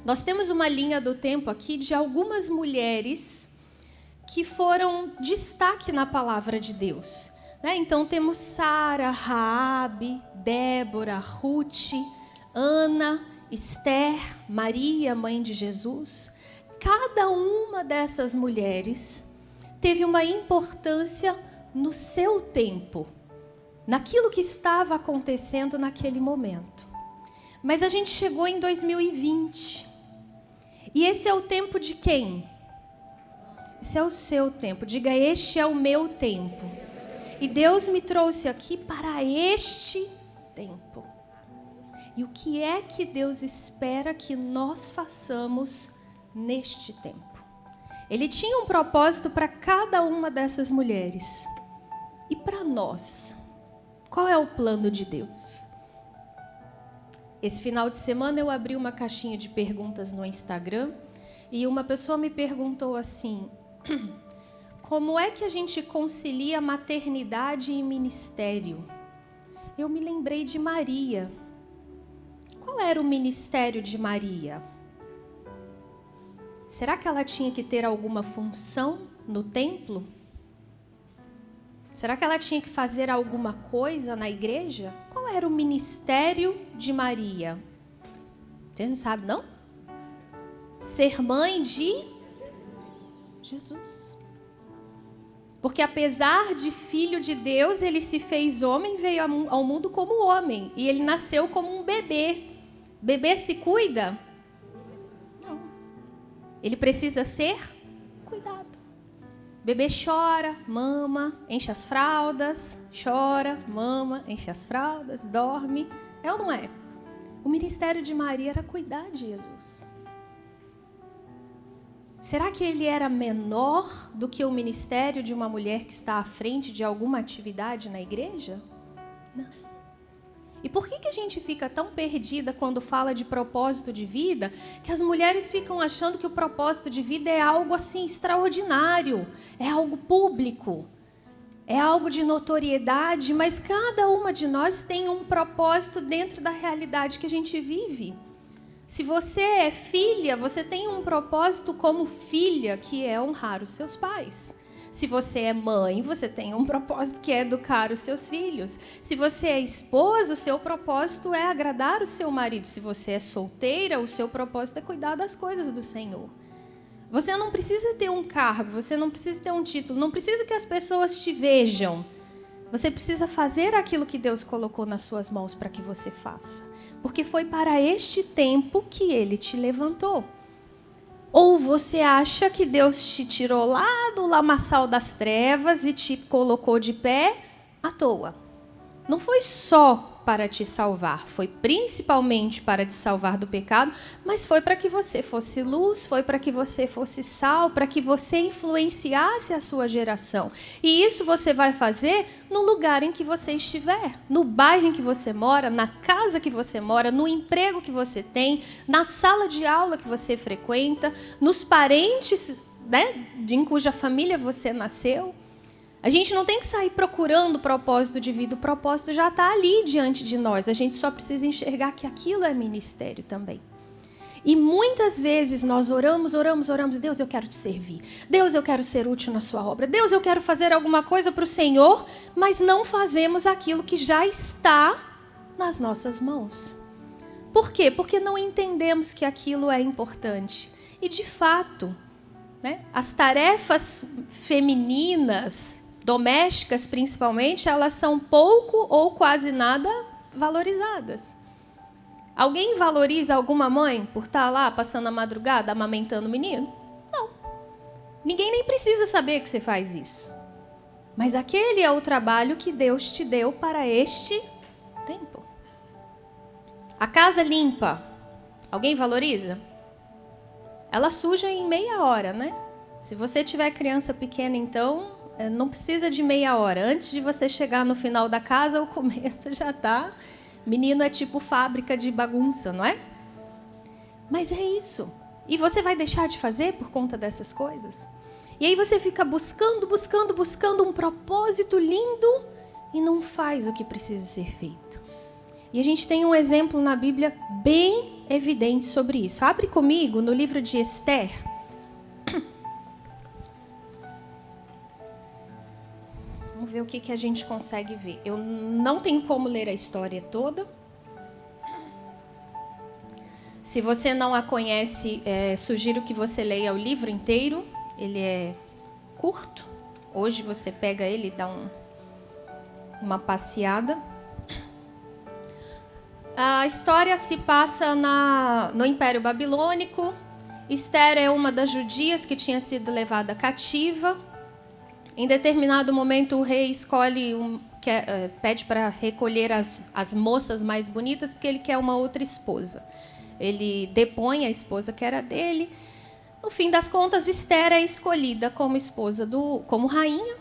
Nós temos uma linha do tempo aqui de algumas mulheres que foram destaque na palavra de Deus. Então temos Sara, Raabe, Débora, Ruth, Ana, Esther, Maria, mãe de Jesus. Cada uma dessas mulheres teve uma importância no seu tempo, naquilo que estava acontecendo naquele momento. Mas a gente chegou em 2020. E esse é o tempo de quem? Esse é o seu tempo. Diga, este é o meu tempo. E Deus me trouxe aqui para este tempo. E o que é que Deus espera que nós façamos neste tempo? Ele tinha um propósito para cada uma dessas mulheres. E para nós? Qual é o plano de Deus? Esse final de semana eu abri uma caixinha de perguntas no Instagram e uma pessoa me perguntou assim: como é que a gente concilia maternidade e ministério? Eu me lembrei de Maria. Qual era o ministério de Maria? Será que ela tinha que ter alguma função no templo? Será que ela tinha que fazer alguma coisa na igreja? Qual era o ministério de Maria? Você não sabe, não? Ser mãe de Jesus. Porque apesar de filho de Deus, ele se fez homem, veio ao mundo como homem. E ele nasceu como um bebê. Bebê se cuida? Não. Ele precisa ser cuidado. Bebê chora, mama, enche as fraldas, chora, mama, enche as fraldas, dorme. É ou não é? O ministério de Maria era cuidar de Jesus. Será que ele era menor do que o ministério de uma mulher que está à frente de alguma atividade na igreja? Não. E por que a gente fica tão perdida quando fala de propósito de vida, que as mulheres ficam achando que o propósito de vida é algo assim extraordinário, é algo público, é algo de notoriedade, mas cada uma de nós tem um propósito dentro da realidade que a gente vive. Se você é filha, você tem um propósito como filha, que é honrar os seus pais. Se você é mãe, você tem um propósito que é educar os seus filhos. Se você é esposa, o seu propósito é agradar o seu marido. Se você é solteira, o seu propósito é cuidar das coisas do Senhor. Você não precisa ter um cargo, você não precisa ter um título, não precisa que as pessoas te vejam. Você precisa fazer aquilo que Deus colocou nas suas mãos para que você faça. Porque foi para este tempo que Ele te levantou. Ou você acha que Deus te tirou lá do lamaçal das trevas e te colocou de pé à toa? Não foi só para te salvar, foi principalmente para te salvar do pecado, mas foi para que você fosse luz, foi para que você fosse sal, para que você influenciasse a sua geração. E isso você vai fazer no lugar em que você estiver, no bairro em que você mora, na casa que você mora, no emprego que você tem, na sala de aula que você frequenta, nos parentes, né, em cuja família você nasceu. A gente não tem que sair procurando o propósito de vida, o propósito já está ali diante de nós. A gente só precisa enxergar que aquilo é ministério também. E muitas vezes nós oramos, Deus, eu quero te servir. Deus, eu quero ser útil na sua obra. Deus, eu quero fazer alguma coisa para o Senhor, mas não fazemos aquilo que já está nas nossas mãos. Por quê? Porque não entendemos que aquilo é importante. E de fato, né, as tarefas femininas, domésticas principalmente, elas são pouco ou quase nada valorizadas. Alguém valoriza alguma mãe por estar lá passando a madrugada amamentando o menino? Não. Ninguém nem precisa saber que você faz isso. Mas aquele é o trabalho que Deus te deu para este tempo. A casa limpa, alguém valoriza? Ela suja em meia hora, né? Se você tiver criança pequena, então não precisa de meia hora. Antes de você chegar no final da casa, o começo já está. Menino é tipo fábrica de bagunça, não é? Mas é isso. E você vai deixar de fazer por conta dessas coisas? E aí você fica buscando um propósito lindo e não faz o que precisa ser feito. E a gente tem um exemplo na Bíblia bem evidente sobre isso. Abre comigo no livro de Esther. Vamos ver o que a gente consegue ver. Eu não tenho como ler a história toda. Se você não a conhece, sugiro que você leia o livro inteiro. Ele é curto. Hoje você pega ele e dá uma passeada. A história se passa no Império Babilônico. Esther é uma das judias que tinha sido levada cativa. Em determinado momento, o rei escolhe pede para recolher as moças mais bonitas, porque ele quer uma outra esposa. Ele depõe a esposa que era dele. No fim das contas, Esther é escolhida como como rainha.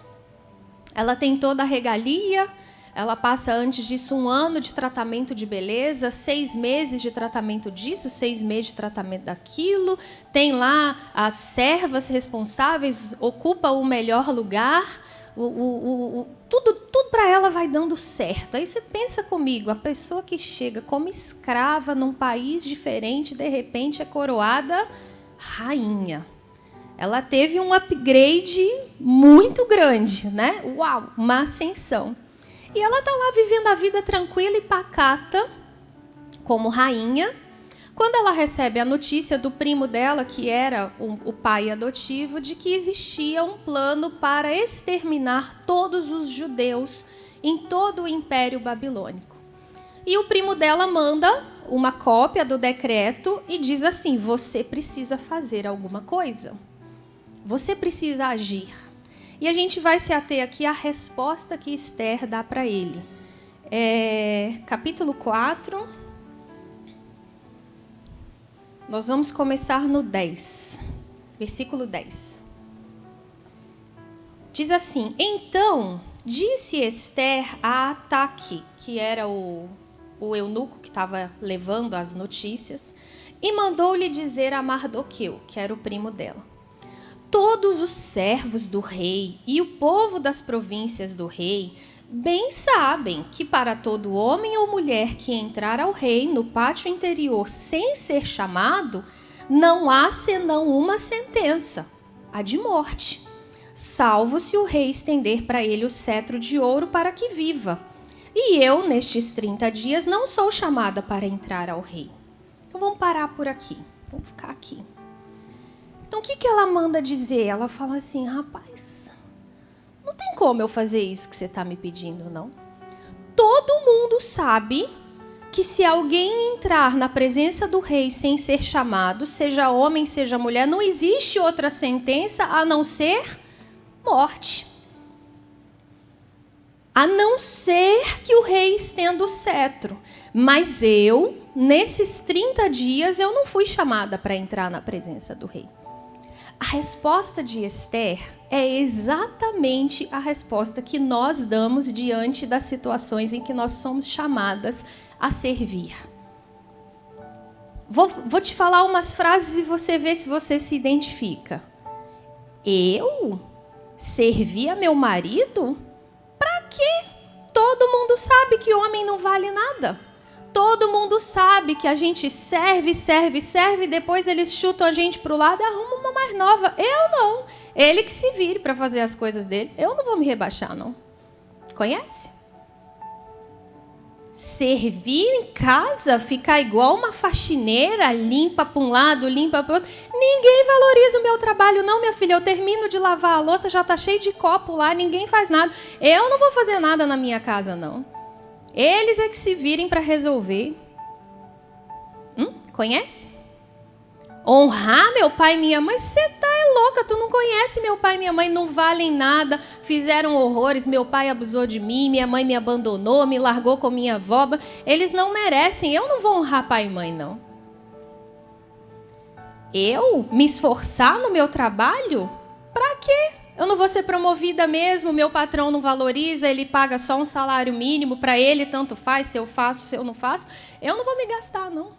Ela tem toda a regalia. Ela passa, antes disso, 1 ano de tratamento de beleza, 6 meses de tratamento disso, 6 meses de tratamento daquilo. Tem lá as servas responsáveis, ocupa o melhor lugar. Tudo para ela vai dando certo. Aí você pensa comigo, a pessoa que chega como escrava num país diferente, de repente é coroada rainha. Ela teve um upgrade muito grande, né? Uau, uma ascensão. E ela está lá vivendo a vida tranquila e pacata, como rainha, quando ela recebe a notícia do primo dela, que era o pai adotivo, de que existia um plano para exterminar todos os judeus em todo o Império Babilônico. E o primo dela manda uma cópia do decreto e diz assim: você precisa fazer alguma coisa. Você precisa agir. E a gente vai se ater aqui à resposta que Esther dá para ele. Capítulo 4. Nós vamos começar no 10. Versículo 10. Diz assim: então disse Esther a Ataque, que era o eunuco que estava levando as notícias, e mandou-lhe dizer a Mardoqueu, que era o primo dela: todos os servos do rei e o povo das províncias do rei bem sabem que para todo homem ou mulher que entrar ao rei no pátio interior sem ser chamado, não há senão uma sentença, a de morte, salvo se o rei estender para ele o cetro de ouro para que viva. E eu, nestes 30 dias, não sou chamada para entrar ao rei. Então vamos parar por aqui, vamos ficar aqui. Então, o que ela manda dizer? Ela fala assim: rapaz, não tem como eu fazer isso que você está me pedindo, não. Todo mundo sabe que se alguém entrar na presença do rei sem ser chamado, seja homem, seja mulher, não existe outra sentença a não ser morte. A não ser que o rei estenda o cetro. Mas eu, nesses 30 dias, eu não fui chamada para entrar na presença do rei. A resposta de Esther é exatamente a resposta que nós damos diante das situações em que nós somos chamadas a servir. Vou te falar umas frases e você vê se você se identifica. Eu? Servir a meu marido? Para quê? Todo mundo sabe que homem não vale nada. Todo mundo sabe que a gente serve, depois eles chutam a gente para o lado e arrumam uma mais nova. Eu não. Ele que se vire para fazer as coisas dele. Eu não vou me rebaixar, não. Conhece? Servir em casa, ficar igual uma faxineira, limpa para um lado, limpa para o outro. Ninguém valoriza o meu trabalho, não, minha filha. Eu termino de lavar a louça, já está cheio de copo lá, ninguém faz nada. Eu não vou fazer nada na minha casa, não. Eles é que se virem para resolver. Conhece? Honrar meu pai e minha mãe? Você tá louca, tu não conhece meu pai e minha mãe, não valem nada, fizeram horrores, meu pai abusou de mim, minha mãe me abandonou, me largou com minha avó. Eles não merecem, eu não vou honrar pai e mãe, não. Eu me esforçar no meu trabalho? Para quê? Eu não vou ser promovida mesmo, meu patrão não valoriza, ele paga só um salário mínimo, para ele tanto faz, se eu faço, se eu não faço. Eu não vou me gastar, não.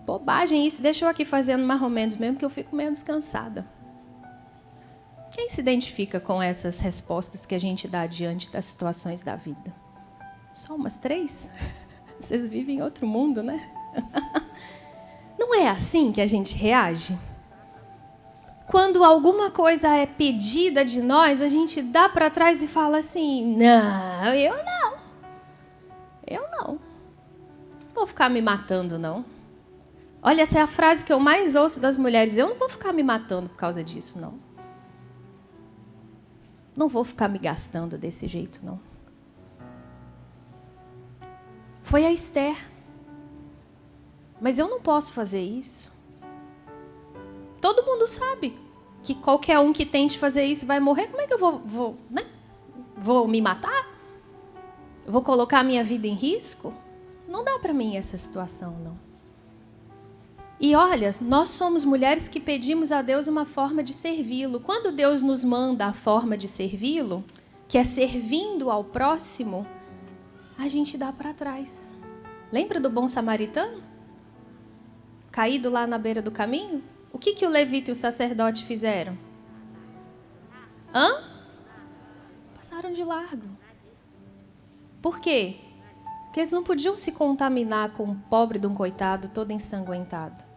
Bobagem isso, deixa eu aqui fazendo mais ou menos mesmo, que eu fico menos cansada. Quem se identifica com essas respostas que a gente dá diante das situações da vida? Só umas 3? Vocês vivem em outro mundo, né? é assim que a gente reage? Quando alguma coisa é pedida de nós, a gente dá para trás e fala assim, não, eu não vou ficar me matando, não. Olha, essa é a frase que eu mais ouço das mulheres, eu não vou ficar me matando por causa disso, não. Não vou ficar me gastando desse jeito, não. Foi a Esther. Mas eu não posso fazer isso. Todo mundo sabe que qualquer um que tente fazer isso vai morrer. Como é que eu vou me matar? Eu vou colocar a minha vida em risco? Não dá para mim essa situação, não. E olha, nós somos mulheres que pedimos a Deus uma forma de servi-lo. Quando Deus nos manda a forma de servi-lo, que é servindo ao próximo, a gente dá para trás. Lembra do bom samaritano? Caído lá na beira do caminho? O que o levita e o sacerdote fizeram? Passaram de largo. Por quê? Porque eles não podiam se contaminar com o pobre de um coitado todo ensanguentado.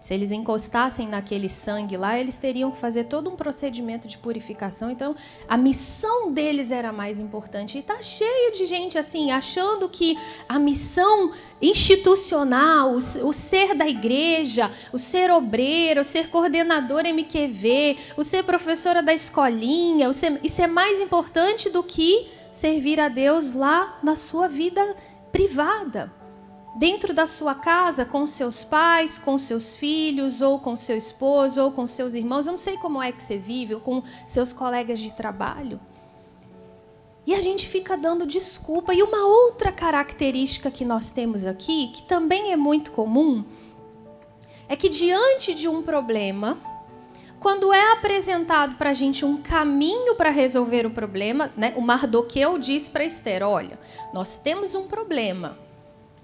Se eles encostassem naquele sangue lá, eles teriam que fazer todo um procedimento de purificação. Então, a missão deles era mais importante. E está cheio de gente assim, achando que a missão institucional, o ser da igreja, o ser obreiro, o ser coordenador MQV, o ser professora da escolinha, isso é mais importante do que servir a Deus lá na sua vida privada. Dentro da sua casa, com seus pais, com seus filhos, ou com seu esposo, ou com seus irmãos. Eu não sei como é que você vive, ou com seus colegas de trabalho. E a gente fica dando desculpa. E uma outra característica que nós temos aqui, que também é muito comum, é que diante de um problema, quando é apresentado para a gente um caminho para resolver o problema, né, o Mardoqueu diz para Esther, olha, nós temos um problema.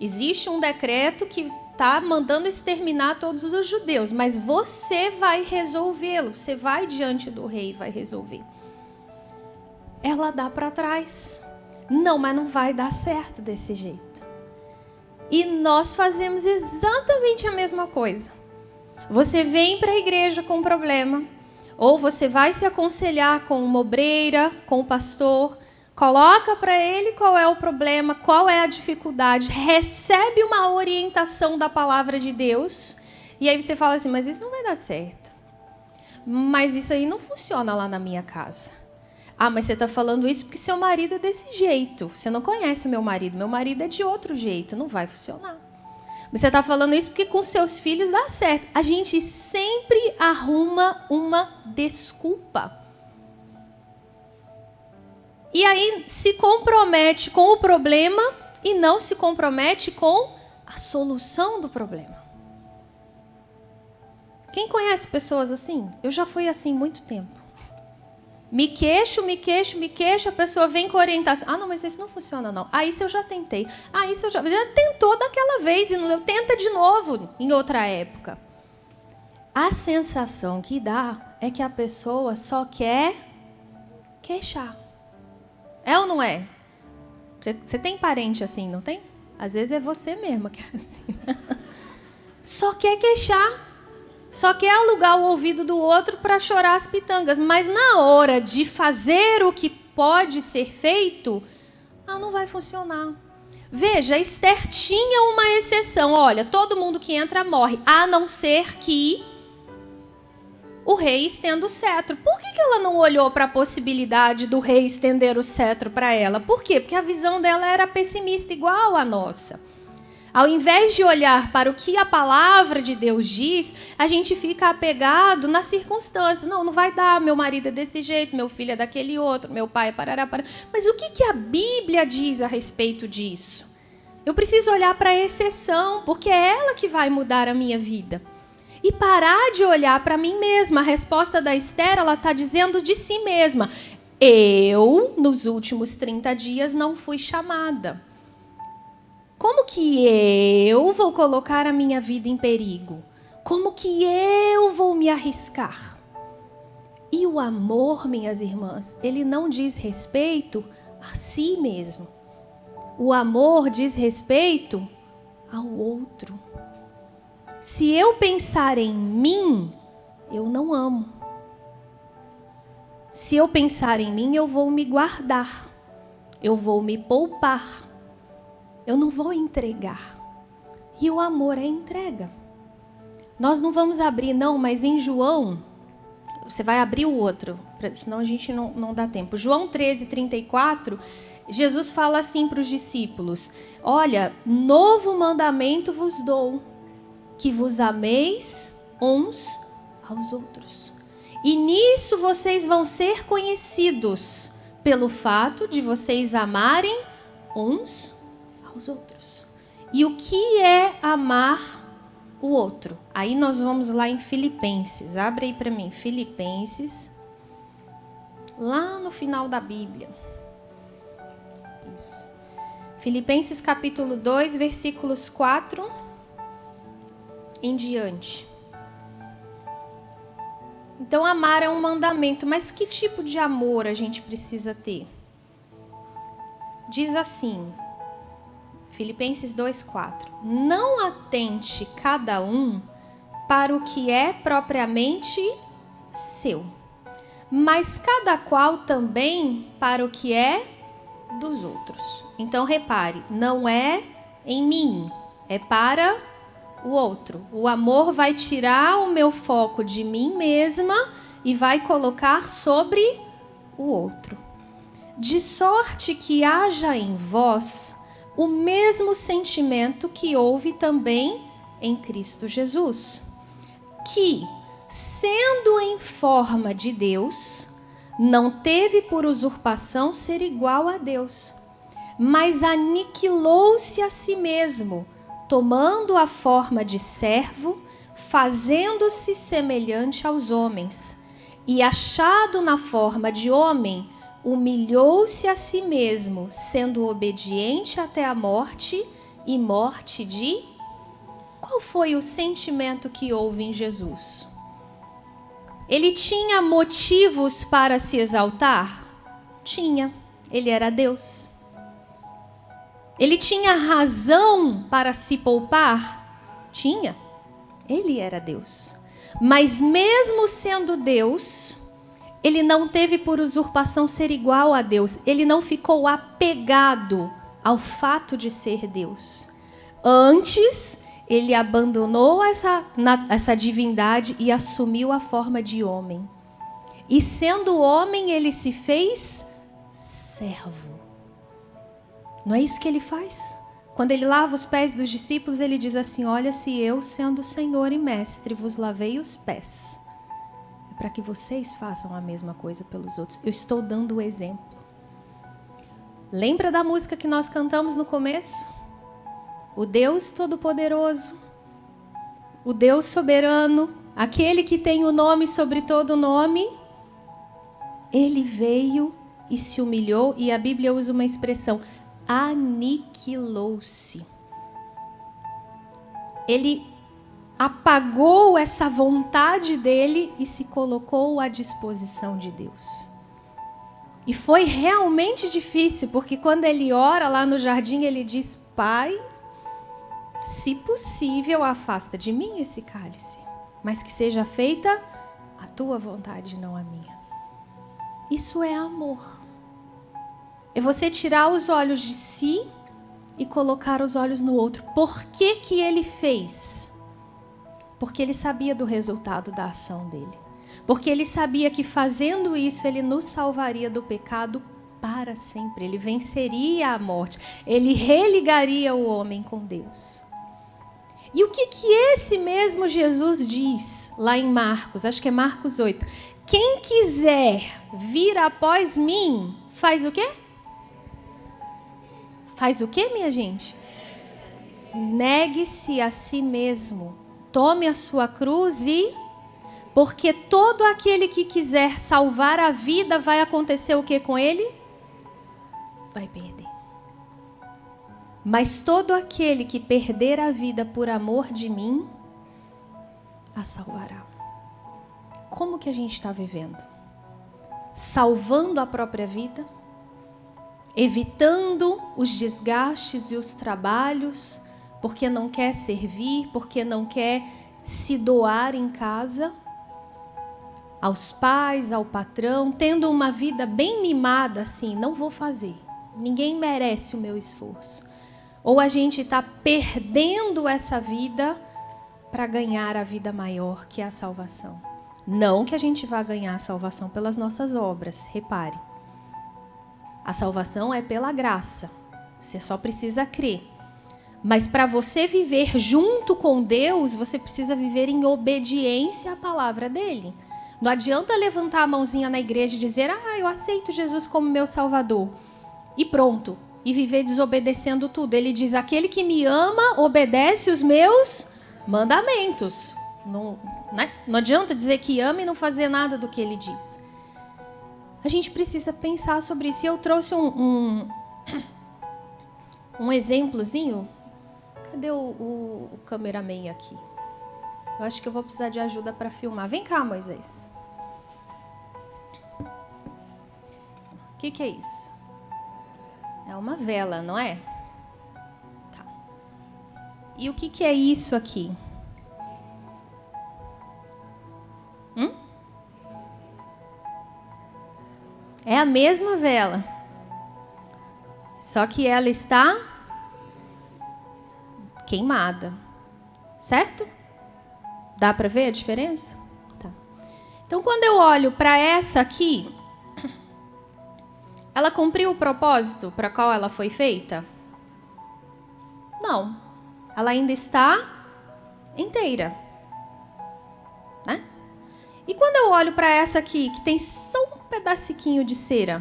Existe um decreto que está mandando exterminar todos os judeus, mas você vai resolvê-lo, você vai diante do rei e vai resolver. Ela dá para trás. Não, mas não vai dar certo desse jeito. E nós fazemos exatamente a mesma coisa. Você vem para a igreja com um problema, ou você vai se aconselhar com uma obreira, com o pastor, coloca para ele qual é o problema, qual é a dificuldade, recebe uma orientação da palavra de Deus, e aí você fala assim, mas isso não vai dar certo. Mas isso aí não funciona lá na minha casa. Ah, mas você está falando isso porque seu marido é desse jeito. Você não conhece o meu marido é de outro jeito, não vai funcionar. Mas você está falando isso porque com seus filhos dá certo. A gente sempre arruma uma desculpa. E aí se compromete com o problema e não se compromete com a solução do problema. Quem conhece pessoas assim? Eu já fui assim muito tempo. Me queixo, a pessoa vem com orientação. Ah, não, mas isso não funciona, não. Ah, isso eu já tentei. Ah, isso eu já tentou daquela vez e não deu. Tenta de novo em outra época. A sensação que dá é que a pessoa só quer queixar. É ou não é? Você tem parente assim, não tem? Às vezes é você mesma que é assim. Só quer queixar. Só quer alugar o ouvido do outro para chorar as pitangas. Mas na hora de fazer o que pode ser feito, não vai funcionar. Veja, Esther tinha uma exceção. Olha, todo mundo que entra morre, a não ser que o rei estenda o cetro. Por que ela não olhou para a possibilidade do rei estender o cetro para ela? Por quê? Porque a visão dela era pessimista, igual a nossa. Ao invés de olhar para o que a palavra de Deus diz, a gente fica apegado nas circunstâncias. Não vai dar, meu marido é desse jeito, meu filho é daquele outro, meu pai é parará. Mas o que a Bíblia diz a respeito disso? Eu preciso olhar para a exceção, porque é ela que vai mudar a minha vida. E parar de olhar para mim mesma. A resposta da Esther, ela está dizendo de si mesma. Eu, nos últimos 30 dias, não fui chamada. Como que eu vou colocar a minha vida em perigo? Como que eu vou me arriscar? E o amor, minhas irmãs, ele não diz respeito a si mesmo. O amor diz respeito ao outro. Se eu pensar em mim, eu não amo. Se eu pensar em mim, eu vou me guardar. Eu vou me poupar. Eu não vou entregar. E o amor é entrega. Nós não vamos abrir, não, mas em João, você vai abrir o outro, senão a gente não dá tempo. João 13:34, Jesus fala assim para os discípulos: olha, novo mandamento vos dou, que vos ameis uns aos outros. E nisso vocês vão ser conhecidos, pelo fato de vocês amarem uns aos outros. E o que é amar o outro? Aí nós vamos lá em Filipenses. Abre aí para mim, Filipenses. Lá no final da Bíblia. Isso. Filipenses capítulo 2, versículos 4 em diante. Então, amar é um mandamento, mas que tipo de amor a gente precisa ter? Diz assim, Filipenses 2:4. Não atente cada um para o que é propriamente seu, mas cada qual também para o que é dos outros. Então, repare, não é em mim, é para o outro. O amor vai tirar o meu foco de mim mesma e vai colocar sobre o outro. De sorte que haja em vós o mesmo sentimento que houve também em Cristo Jesus, que, sendo em forma de Deus, não teve por usurpação ser igual a Deus, mas aniquilou-se a si mesmo, tomando a forma de servo, fazendo-se semelhante aos homens, e achado na forma de homem, humilhou-se a si mesmo, sendo obediente até a morte, e morte de... Qual foi o sentimento que houve em Jesus? Ele tinha motivos para se exaltar? Tinha. Ele era Deus. Ele tinha razão para se poupar? Tinha. Ele era Deus. Mas mesmo sendo Deus, ele não teve por usurpação ser igual a Deus. Ele não ficou apegado ao fato de ser Deus. Antes, ele abandonou essa divindade e assumiu a forma de homem. E sendo homem, ele se fez servo. Não é isso que ele faz? Quando ele lava os pés dos discípulos, ele diz assim: olha, se eu, sendo Senhor e Mestre, vos lavei os pés, é para que vocês façam a mesma coisa pelos outros. Eu estou dando o exemplo. Lembra da música que nós cantamos no começo? O Deus Todo-Poderoso, o Deus Soberano, aquele que tem o nome sobre todo nome, ele veio e se humilhou, e a Bíblia usa uma expressão: aniquilou-se. Ele apagou essa vontade dele e se colocou à disposição de Deus. E foi realmente difícil, porque quando ele ora lá no jardim, ele diz: Pai, se possível, afasta de mim esse cálice, mas que seja feita a tua vontade, não a minha. Isso é amor. É você tirar os olhos de si e colocar os olhos no outro. Por que que ele fez? Porque ele sabia do resultado da ação dele. Porque ele sabia que fazendo isso, ele nos salvaria do pecado para sempre. Ele venceria a morte. Ele religaria o homem com Deus. E o que esse mesmo Jesus diz lá em Marcos? Acho que é Marcos 8. Quem quiser vir após mim, faz o quê? Faz o quê, minha gente? Negue-se a si mesmo. Tome a sua cruz e... Porque todo aquele que quiser salvar a vida, vai acontecer o que com ele? Vai perder. Mas todo aquele que perder a vida por amor de mim, a salvará. Como que a gente está vivendo? Salvando a própria vida? Evitando os desgastes e os trabalhos porque não quer servir, porque não quer se doar em casa, aos pais, ao patrão, tendo uma vida bem mimada assim, não vou fazer, ninguém merece o meu esforço. Ou a gente está perdendo essa vida para ganhar a vida maior, que é a salvação. Não que a gente vá ganhar a salvação pelas nossas obras, repare. A salvação é pela graça, você só precisa crer. Mas para você viver junto com Deus, você precisa viver em obediência à palavra dele. Não adianta levantar a mãozinha na igreja e dizer, eu aceito Jesus como meu Salvador. E pronto. E viver desobedecendo tudo. Ele diz, aquele que me ama, obedece os meus mandamentos. Não, né? Não adianta dizer que ama e não fazer nada do que ele diz. A gente precisa pensar sobre isso. E eu trouxe um exemplozinho. Cadê o cameraman aqui? Eu acho que eu vou precisar de ajuda para filmar. Vem cá, Moisés. O que é isso? É uma vela, não é? Tá. E o que é isso aqui? É a mesma vela. Só que ela está queimada. Certo? Dá para ver a diferença? Tá. Então, quando eu olho para essa aqui, ela cumpriu o propósito para qual ela foi feita? Não. Ela ainda está inteira. Né? E quando eu olho para essa aqui, que tem só um pedacinho de cera,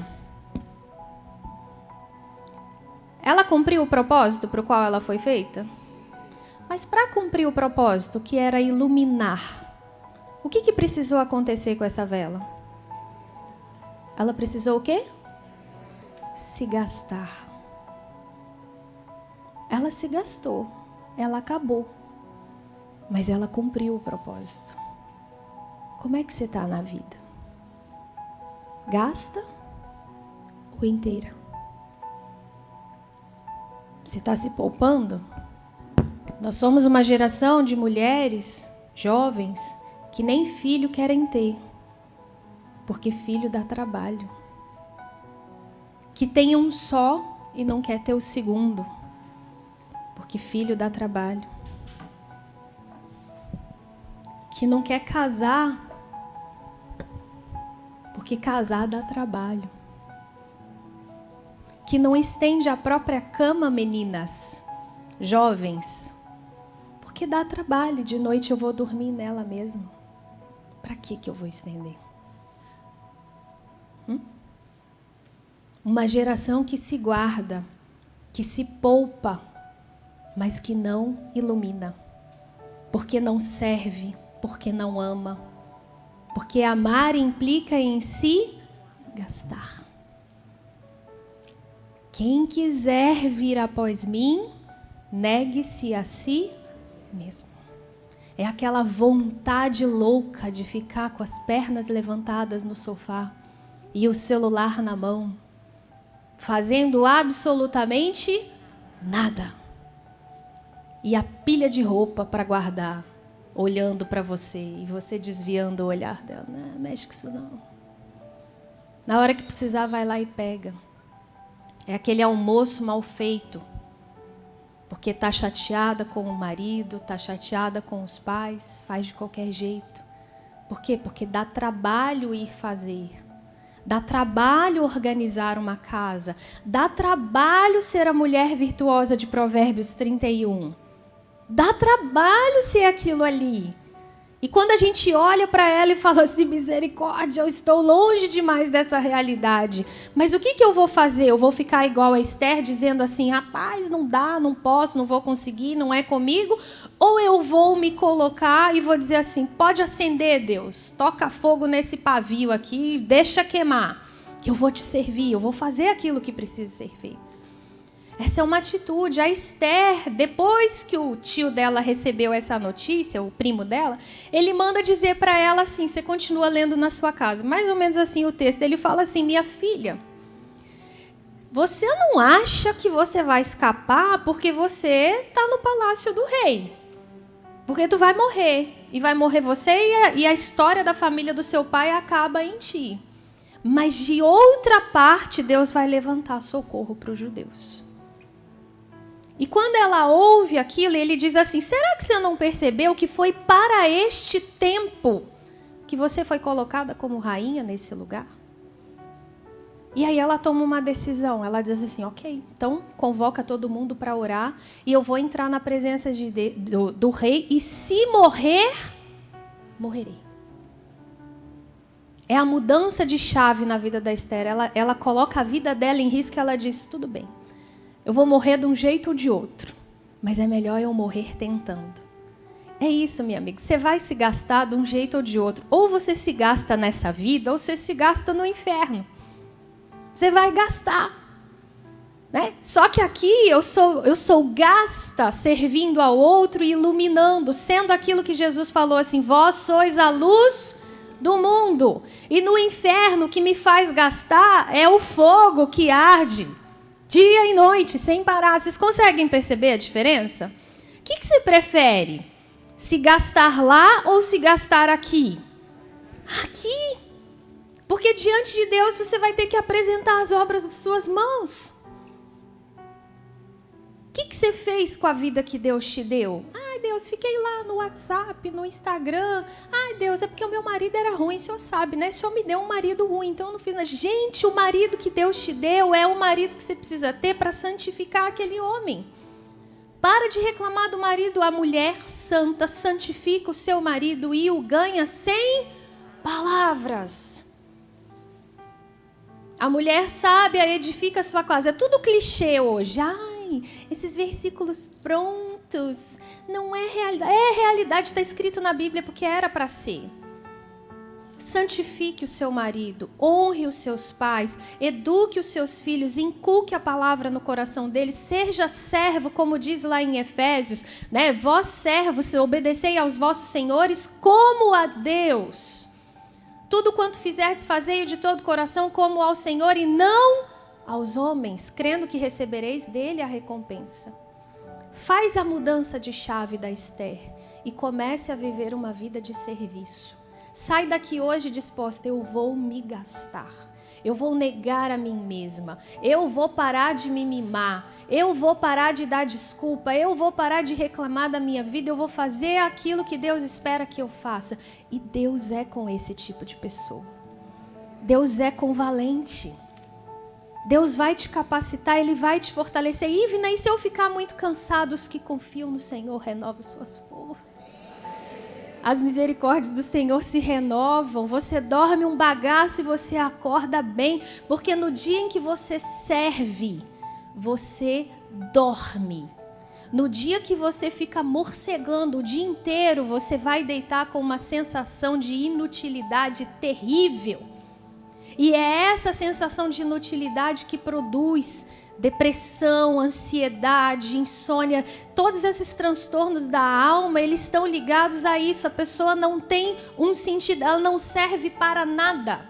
ela cumpriu o propósito para o qual ela foi feita? Mas para cumprir o propósito, que era iluminar, o que precisou acontecer com essa vela? Ela precisou o quê? Se gastar. Ela se gastou, ela acabou, mas ela cumpriu o propósito. Como é que você está na vida? Gasta ou inteira? Você está se poupando? Nós somos uma geração de mulheres jovens que nem filho querem ter, porque filho dá trabalho. Que tem um só e não quer ter o segundo, porque filho dá trabalho. Que não quer casar, porque casar dá trabalho. Que não estende a própria cama, meninas, jovens, porque dá trabalho, de noite eu vou dormir nela mesmo. Para que eu vou estender? Uma geração que se guarda, que se poupa, mas que não ilumina. Porque não serve, porque não ama. Porque amar implica em se gastar. Quem quiser vir após mim, negue-se a si mesmo. É aquela vontade louca de ficar com as pernas levantadas no sofá e o celular na mão, fazendo absolutamente nada. E a pilha de roupa para guardar, olhando para você e você desviando o olhar dela. Não, mexe com isso não. Na hora que precisar, vai lá e pega. É aquele almoço mal feito, porque está chateada com o marido, está chateada com os pais, faz de qualquer jeito. Por quê? Porque dá trabalho ir fazer. Dá trabalho organizar uma casa. Dá trabalho ser a mulher virtuosa de Provérbios 31. Dá trabalho ser aquilo ali. E quando a gente olha para ela e fala assim, misericórdia, eu estou longe demais dessa realidade. Mas o que eu vou fazer? Eu vou ficar igual a Esther, dizendo assim, rapaz, não dá, não posso, não vou conseguir, não é comigo? Ou eu vou me colocar e vou dizer assim, pode acender, Deus, toca fogo nesse pavio aqui, deixa queimar, que eu vou te servir, eu vou fazer aquilo que precisa ser feito. Essa é uma atitude. A Esther, depois que o tio dela recebeu essa notícia, o primo dela, ele manda dizer para ela assim, você continua lendo na sua casa, mais ou menos assim o texto, ele fala assim, minha filha, Você não acha que você vai escapar porque você está no palácio do rei. Porque tu vai morrer. E vai morrer você e a história da família do seu pai acaba em ti. Mas de outra parte, Deus vai levantar socorro para os judeus. E quando ela ouve aquilo, ele diz assim: será que você não percebeu que foi para este tempo que você foi colocada como rainha nesse lugar? E aí ela toma uma decisão. Ela diz assim: ok, então convoca todo mundo para orar e eu vou entrar na presença do rei e se morrer, morrerei. É a mudança de chave na vida da Esther. Ela coloca a vida dela em risco e ela diz: tudo bem, eu vou morrer de um jeito ou de outro, mas é melhor eu morrer tentando. É isso, minha amiga. Você vai se gastar de um jeito ou de outro. Ou você se gasta nessa vida, ou você se gasta no inferno. Você vai gastar. Né? Só que aqui eu sou gasta servindo ao outro e iluminando, sendo aquilo que Jesus falou assim: vós sois a luz do mundo. E no inferno o que me faz gastar é o fogo que arde dia e noite, sem parar. Vocês conseguem perceber a diferença? O que você prefere? Se gastar lá ou se gastar aqui? Aqui. Porque diante de Deus você vai ter que apresentar as obras de suas mãos. O que você fez com a vida que Deus te deu? Ai, Deus, fiquei lá no WhatsApp, no Instagram. Ai, Deus, é porque o meu marido era ruim, o senhor sabe, né? O senhor me deu um marido ruim, então eu não fiz nada. Gente, o marido que Deus te deu é o marido que você precisa ter para santificar aquele homem. Para de reclamar do marido. A mulher santa santifica o seu marido e o ganha sem palavras. A mulher sábia edifica a sua casa. É tudo clichê hoje. Ai, esses versículos prontos. Não é realidade. É realidade, está escrito na Bíblia porque era para ser. Santifique o seu marido, honre os seus pais, eduque os seus filhos, inculque a palavra no coração deles, seja servo, como diz lá em Efésios, né? Vós servos, obedecei aos vossos senhores como a Deus. Tudo quanto fizerdes, fazei-o de todo o coração como ao Senhor e não aos homens, crendo que recebereis dele a recompensa. Faz a mudança de chave da Esther e comece a viver uma vida de serviço. Sai daqui hoje disposta: eu vou me gastar, eu vou negar a mim mesma, eu vou parar de me mimar, eu vou parar de dar desculpa, eu vou parar de reclamar da minha vida, eu vou fazer aquilo que Deus espera que eu faça. E Deus é com esse tipo de pessoa. Deus é com valente. Deus vai te capacitar, Ele vai te fortalecer. Ivna, e se eu ficar muito cansado, os que confiam no Senhor renovam suas forças. As misericórdias do Senhor se renovam. Você dorme um bagaço e você acorda bem. Porque no dia em que você serve, você dorme. No dia que você fica morcegando o dia inteiro, você vai deitar com uma sensação de inutilidade terrível. E é essa sensação de inutilidade que produz depressão, ansiedade, insônia. Todos esses transtornos da alma, eles estão ligados a isso. A pessoa não tem um sentido, ela não serve para nada.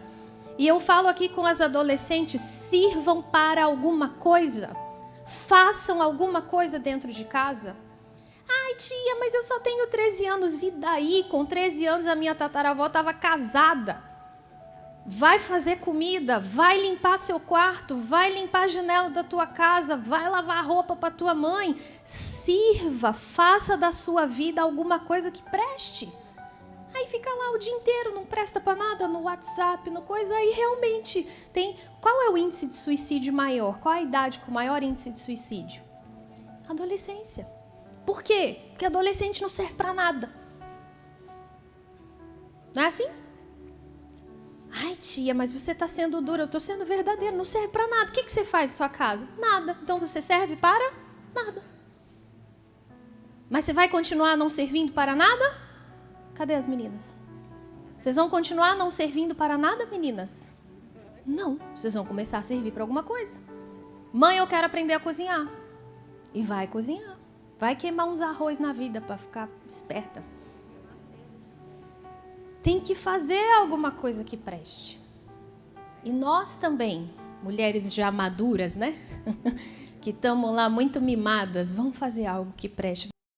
E eu falo aqui com as adolescentes: sirvam para alguma coisa. Façam alguma coisa dentro de casa. Ai, tia, mas eu só tenho 13 anos. E daí? Com 13 anos a minha tataravó estava casada. Vai fazer comida, vai limpar seu quarto, vai limpar a janela da tua casa, vai lavar roupa para tua mãe. Sirva, faça da sua vida alguma coisa que preste. Aí fica lá o dia inteiro, não presta para nada, no WhatsApp, no coisa. Aí realmente tem... Qual é o índice de suicídio maior? Qual a idade com o maior índice de suicídio? Adolescência. Por quê? Porque adolescente não serve para nada. Não é assim? Ai, tia, mas você está sendo dura. Eu estou sendo verdadeira, não serve para nada. O que você faz em sua casa? Nada. Então você serve para nada. Mas você vai continuar não servindo para nada? Cadê as meninas? Vocês vão continuar não servindo para nada, meninas? Não. Vocês vão começar a servir para alguma coisa. Mãe, eu quero aprender a cozinhar. E vai cozinhar. Vai queimar uns arroz na vida para ficar esperta. Tem que fazer alguma coisa que preste. E nós também mulheres já maduras, né? Que estamos lá muito mimadas, vamos fazer algo que preste.